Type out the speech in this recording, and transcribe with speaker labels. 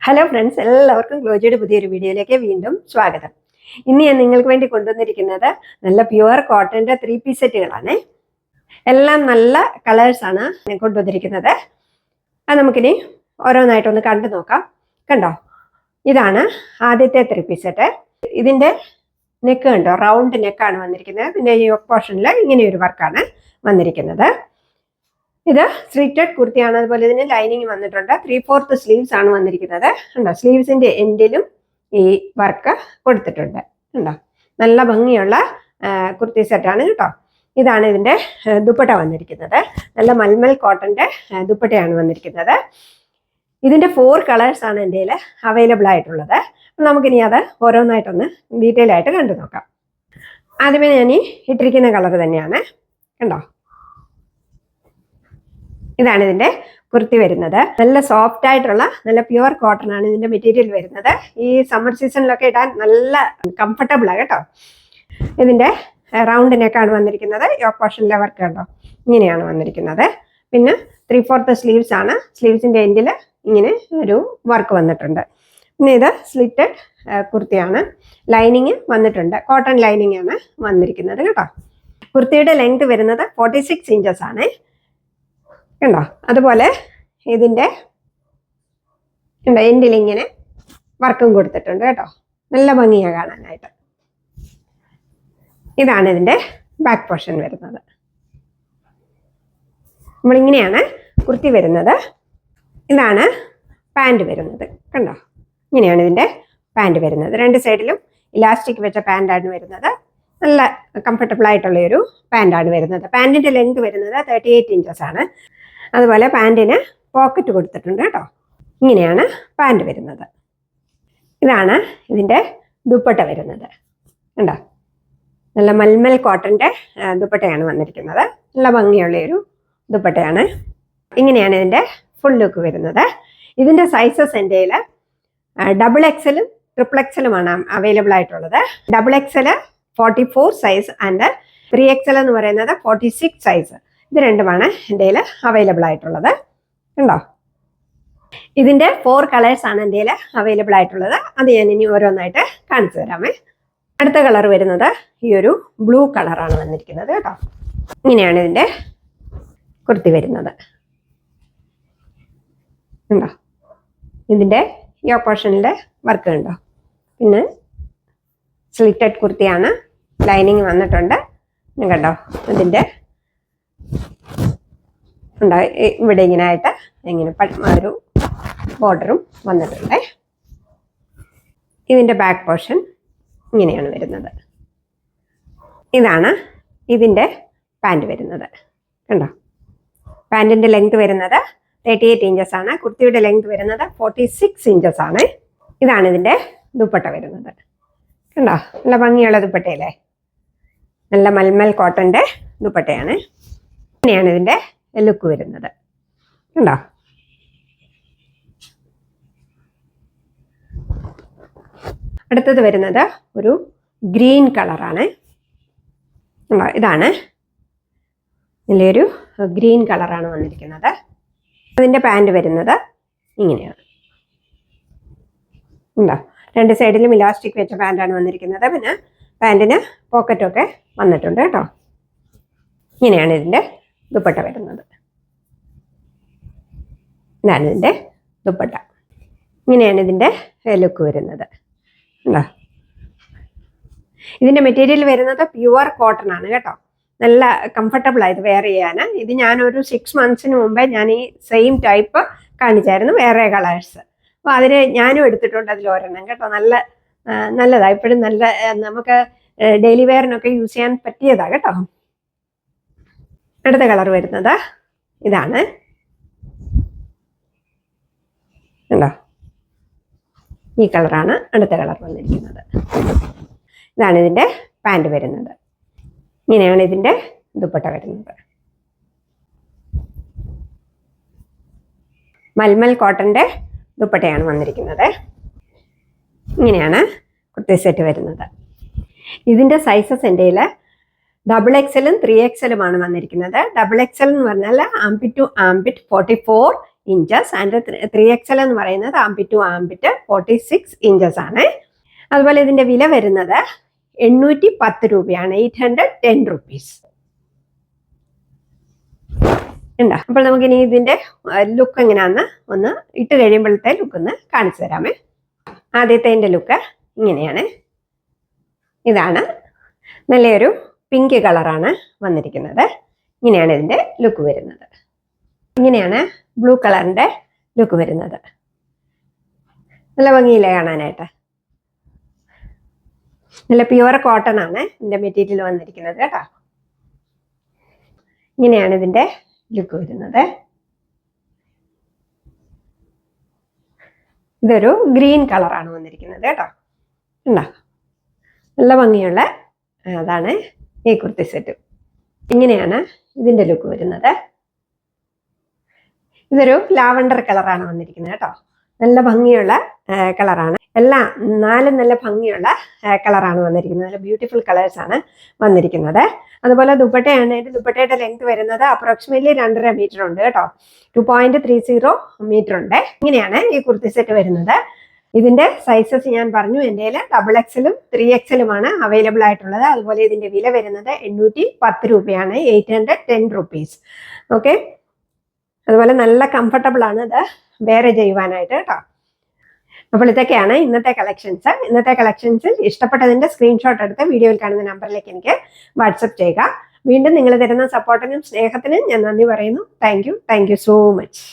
Speaker 1: Hello friends, എല്ലാവർക്കും ഗ്ലോജിയുടെ പുതിയൊരു വീഡിയോയിലേക്ക് വീണ്ടും സ്വാഗതം. ഇന്ന് ഞാൻ നിങ്ങൾക്ക് വേണ്ടി കൊണ്ടുവന്നിരിക്കുന്നത് നല്ല പ്യുവർ കോട്ടന്റെ 3 പീസ് സെറ്റുകളാണ്. എല്ലാം നല്ല കളേഴ്സാണ് ഞാൻ കൊണ്ടുവന്നിരിക്കുന്നത്. അത് നമുക്കിനി ഓരോന്നായിട്ടൊന്ന് കണ്ടു നോക്കാം. കണ്ടോ, ഇതാണ് ആദ്യത്തെ 3 പീസ് സെറ്റ്. ഇതിന്റെ നെക്ക് കണ്ടോ, റൗണ്ട് നെക്കാണ് വന്നിരിക്കുന്നത്. പിന്നെ ഈ പോർഷനിൽ ഇങ്ങനെയൊരു വർക്കാണ് വന്നിരിക്കുന്നത്. ഇത് സ്ലിറ്റഡ് കുർത്തിയാണ്. അതുപോലെ ഇതിന് ലൈനിങ് വന്നിട്ടുണ്ട്. 3/4 സ്ലീവ്സ് ആണ് വന്നിരിക്കുന്നത്. ഉണ്ടോ, സ്ലീവ്സിന്റെ എൻഡിലും ഈ വർക്ക് കൊടുത്തിട്ടുണ്ട്. ഉണ്ടോ, നല്ല ഭംഗിയുള്ള കുർത്തി സെറ്റാണ് കേട്ടോ. ഇതാണ് ഇതിന്റെ ദുപ്പട്ട വന്നിരിക്കുന്നത്. നല്ല മൽമൽ കോട്ടന്റെ ദുപ്പട്ടയാണ് വന്നിരിക്കുന്നത്. ഇതിന്റെ 4 കളേഴ്സ് ആണ് എൻ്റെ കയ്യിൽ അവൈലബിൾ ആയിട്ടുള്ളത്. നമുക്കിനി അത് ഓരോന്നായിട്ടൊന്ന് ഡീറ്റെയിൽ ആയിട്ട് കണ്ടു നോക്കാം. ആദ്യമേ ഞാൻ ഈ ഇട്ടിരിക്കുന്ന കളർ തന്നെയാണ്. കണ്ടോ, ഇതാണ് ഇതിന്റെ കുർത്തി വരുന്നത്. നല്ല സോഫ്റ്റ് ആയിട്ടുള്ള നല്ല പ്യുവർ കോട്ടൺ ആണ് ഇതിന്റെ മെറ്റീരിയൽ വരുന്നത്. ഈ സമ്മർ സീസണിലൊക്കെ ഇടാൻ നല്ല കംഫർട്ടബിൾ ആണ് കേട്ടോ. ഇതിന്റെ റൗണ്ട് നെക്കാണ് വന്നിരിക്കുന്നത്. യോക്ക് പോർഷനിലെ വർക്ക് കണ്ടോ, ഇങ്ങനെയാണ് വന്നിരിക്കുന്നത്. പിന്നെ 3/4 സ്ലീവ്സ് ആണ്. സ്ലീവ്സിന്റെ എൻഡിൽ ഇങ്ങനെ ഒരു വർക്ക് വന്നിട്ടുണ്ട്. പിന്നെ ഇത് സ്ലിറ്റഡ് കുർത്തിയാണ്. ലൈനിങ് വന്നിട്ടുണ്ട്. കോട്ടൺ ലൈനിങ് ആണ് വന്നിരിക്കുന്നത് കേട്ടോ. കുർത്തിയുടെ ലെങ്ത് വരുന്നത് 46 ഇഞ്ചസ് ആണ്. കണ്ടോ, അതുപോലെ ഇതിന്റെ എൻഡിൽ ഇങ്ങനെ വർക്കും കൊടുത്തിട്ടുണ്ട് കേട്ടോ. നല്ല ഭംഗിയാണ് കാണാനായിട്ട്. ഇതാണ് ഇതിന്റെ ബാക്ക് പോർഷൻ വരുന്നത്. നമ്മളിങ്ങനെയാണ് കുർത്തി വരുന്നത്. ഇതാണ് പാൻറ് വരുന്നത്. കണ്ടോ, ഇങ്ങനെയാണ് ഇതിന്റെ പാൻറ് വരുന്നത്. 2 സൈഡിലും ഇലാസ്റ്റിക് വെച്ച പാൻറ്റാണ് വരുന്നത്. നല്ല കംഫർട്ടബിൾ ആയിട്ടുള്ള ഒരു പാൻറ്റാണ് വരുന്നത്. പാൻറ്റിന്റെ ലെങ്ത് വരുന്നത് 38 ഇഞ്ചസ് ആണ്. അതുപോലെ പാൻറ്റിന് പോക്കറ്റ് കൊടുത്തിട്ടുണ്ട് കേട്ടോ. ഇങ്ങനെയാണ് പാൻറ് വരുന്നത്. ഇതാണ് ഇതിന്റെ ദുപ്പട്ട വരുന്നത്. കണ്ടോ, നല്ല മൽമൽ കോട്ടന്റെ ദുപ്പട്ടയാണ് വന്നിരിക്കുന്നത്. നല്ല ഭംഗിയുള്ള ഒരു ദുപ്പട്ടയാണ്. ഇങ്ങനെയാണ് ഇതിന്റെ ഫുൾ ലുക്ക് വരുന്നത്. ഇതിന്റെ സൈസസ് എൻ്റെ കയ്യിൽ XXL, XXL അവൈലബിൾ ആയിട്ടുള്ളത്. XXL 44 സൈസ് ആൻഡ് 3XL എന്ന് പറയുന്നത് 46 സൈസ്. ഇത് രണ്ടുമാണ് എൻ്റെ കയ്യിൽ അവൈലബിൾ ആയിട്ടുള്ളത്. ഉണ്ടോ, ഇതിന്റെ 4 കളേഴ്സ് ആണ് എൻ്റെ കയ്യിൽ അവൈലബിൾ ആയിട്ടുള്ളത്. അത് ഞാൻ ഇനി ഓരോന്നായിട്ട് കാണിച്ചു തരാമേ. അടുത്ത കളർ വരുന്നത് ഈ ഒരു ബ്ലൂ കളറാണ് വന്നിരിക്കുന്നത് കേട്ടോ. ഇങ്ങനെയാണ് ഇതിന്റെ കുർത്തി വരുന്നത്. ഉണ്ടോ, ഇതിന്റെ ഈ പോർഷനിലെ വർക്ക് ഉണ്ടോ. പിന്നെ സ്ലിറ്റഡ് കുർത്തിയാണ്. ലൈനിങ് വന്നിട്ടുണ്ട്. കണ്ടോ, ഇതിന്റെ ഉണ്ടോ, ഇവിടെ ഇങ്ങനെ ആയിട്ട് ഇങ്ങനെ ഒരു ബോർഡറും വന്നിട്ടുണ്ട്. ഇതിന്റെ ബാക്ക് പോർഷൻ ഇങ്ങനെയാണ് വരുന്നത്. ഇതാണ് ഇതിന്റെ പാൻറ് വരുന്നത്. കണ്ടോ, പാൻറ്റിന്റെ ലെങ്ത് വരുന്നത് 38 ഇഞ്ചസ് ആണ്. കുർത്തിയുടെ ലെങ്ത് വരുന്നത് 46 ഇഞ്ചസ് ആണ്. ഇതാണ് ഇതിന്റെ ദുപ്പട്ട വരുന്നത്. കണ്ടോ, നല്ല ഭംഗിയുള്ള ദുപ്പട്ടയല്ലേ. നല്ല മൽമൽ കോട്ടന്റെ ദുപ്പട്ടയാണ്. ഇങ്ങനെയാണ് ഇതിന്റെ ലുക്ക് വരുന്നത്. കണ്ടോ, അടുത്തത് വരുന്നത് ഒരു ഗ്രീൻ കളറാണ്. ഇതാണ് നല്ലൊരു ഗ്രീൻ കളറാണ് വന്നിരിക്കുന്നത്. അതിന്റെ പാൻറ് വരുന്നത് ഇങ്ങനെയാണ്. ഉണ്ടോ, 2 സൈഡിലും ഇലാസ്റ്റിക് വെച്ച പാൻറ്റാണ് വന്നിരിക്കുന്നത്. പിന്നെ പാൻറ്റിന് പോക്കറ്റൊക്കെ വന്നിട്ടുണ്ട് കേട്ടോ. ഇങ്ങനെയാണ് ഇതിന്റെ ദുപ്പട്ട വരുന്നത്. ഇതാണ് ഇതിന്റെ ദുപ്പട്ട. ഇങ്ങനെയാണ് ഇതിന്റെ ലുക്ക് വരുന്നത്. ഉണ്ടോ, ഇതിന്റെ മെറ്റീരിയൽ വരുന്നത് പ്യുവർ കോട്ടൺ ആണ് കേട്ടോ. നല്ല കംഫർട്ടബിൾ ആയത് വെയർ ചെയ്യാൻ. ഇത് ഞാനൊരു 6 മന്ത്സിന് മുമ്പേ ഞാൻ ഈ സെയിം ടൈപ്പ് കാണിച്ചായിരുന്നു, വേറെ കളേഴ്സ്. അപ്പോൾ അതിന് ഞാനും എടുത്തിട്ടുണ്ട് അതിൽ ഒരെണ്ണം കേട്ടോ. നല്ലതാണ്. ഇപ്പോഴും നല്ല നമുക്ക് ഡെയിലി വെയറിനൊക്കെ യൂസ് ചെയ്യാൻ പറ്റിയതാണ് കേട്ടോ. അടുത്ത കളർ വരുന്നത് ഇതാണ്. ഉണ്ടോ, ഈ കളറാണ് അടുത്ത കളർ വന്നിരിക്കുന്നത്. ഇതാണ് ഇതിന്റെ പാൻറ് വരുന്നത്. ഇങ്ങനെയാണ് ഇതിന്റെ ദുപ്പട്ട വരുന്നത്. മൽമൽ കോട്ടന്റെ ദുപ്പട്ടയാണ് വന്നിരിക്കുന്നത്. ഇങ്ങനെയാണ് കുർത്തി സെറ്റ് വരുന്നത്. ഇതിന്റെ സൈസസ് എൻ്റെ കയ്യിൽ XXL 3XL വന്നിരിക്കുന്നത്. XXL എന്ന് പറഞ്ഞാൽ armpit to armpit 44 inches and 3XL എന്ന് പറയുന്നത് ആംബിറ്റ് ടു ആംബിറ്റ് 46 ഇഞ്ചസ് ആണ്. അതുപോലെ ഇതിന്റെ വില വരുന്നത് 810 രൂപയാണ്, 810 റുപ്പീസ് ഉണ്ടോ. അപ്പോൾ നമുക്കിനി ഇതിന്റെ ലുക്ക് എങ്ങനെയാന്ന് ഒന്ന് ഇട്ട് കഴിയുമ്പോഴത്തെ ലുക്ക് ഒന്ന് കാണിച്ചു തരാമേ. ആദ്യത്തെ ലുക്ക് ഇങ്ങനെയാണ്. ഇതാണ് നല്ലൊരു പിങ്ക് കളറാണ് വന്നിരിക്കുന്നത്. ഇങ്ങനെയാണ് ഇതിന്റെ ലുക്ക് വരുന്നത്. ഇങ്ങനെയാണ് ബ്ലൂ കളറിന്റെ ലുക്ക് വരുന്നത്. നല്ല ഭംഗിയില്ലേ കാണാനായിട്ട്. നല്ല പ്യുവർ കോട്ടൺ ആണ് ഇതിന്റെ മെറ്റീരിയൽ വന്നിരിക്കുന്നത് കേട്ടോ. ഇങ്ങനെയാണ് ഇതിന്റെ ലുക്ക് വരുന്നത്. ഇതൊരു ഗ്രീൻ കളറാണ് വന്നിരിക്കുന്നത് കേട്ടോ. ഉണ്ടോ, നല്ല ഭംഗിയുള്ള അതാണ് ഈ കുർത്തി സെറ്റ്. ഇങ്ങനെയാണ് ഇതിന്റെ ലുക്ക് വരുന്നത്. ഇതൊരു ലാവണ്ടർ കളറാണ് വന്നിരിക്കുന്നത് കേട്ടോ. നല്ല ഭംഗിയുള്ള കളറാണ്. എല്ലാം 4 നല്ല ഭംഗിയുള്ള കളറാണ് വന്നിരിക്കുന്നത്. നല്ല ബ്യൂട്ടിഫുൾ കളേഴ്സ് ആണ് വന്നിരിക്കുന്നത്. അതുപോലെ ദുപ്പട്ടയാണെങ്കിൽ ദുപ്പട്ടയുടെ ലെങ്ത് വരുന്നത് അപ്രോക്സിമേറ്റ്ലി 2.5 മീറ്റർ ഉണ്ട് കേട്ടോ. 2.30 മീറ്റർ ഉണ്ട്. ഇങ്ങനെയാണ് ഈ കുർത്തി സെറ്റ് വരുന്നത്. ഇതിന്റെ സൈസസ് ഞാൻ പറഞ്ഞു, എൻ്റെ കയ്യിൽ XXL 3XL അവൈലബിൾ ആയിട്ടുള്ളത്. അതുപോലെ ഇതിന്റെ വില വരുന്നത് 810 രൂപയാണ്, 810 റുപ്പീസ്. ഓക്കെ, അതുപോലെ നല്ല കംഫർട്ടബിൾ ആണ് ഇത് വേറെ ചെയ്യുവാനായിട്ട് കേട്ടോ. അപ്പോൾ ഇതൊക്കെയാണ് ഇന്നത്തെ കളക്ഷൻസ്. ഇന്നത്തെ കളക്ഷൻസിൽ ഇഷ്ടപ്പെട്ടതിന്റെ സ്ക്രീൻഷോട്ട് എടുത്ത് വീഡിയോയിൽ കാണുന്ന നമ്പറിലേക്ക് എനിക്ക് വാട്സപ്പ് ചെയ്യുക. വീണ്ടും നിങ്ങൾ തരുന്ന സപ്പോർട്ടിനും സ്നേഹത്തിനും ഞാൻ നന്ദി പറയുന്നു. Thank you so much.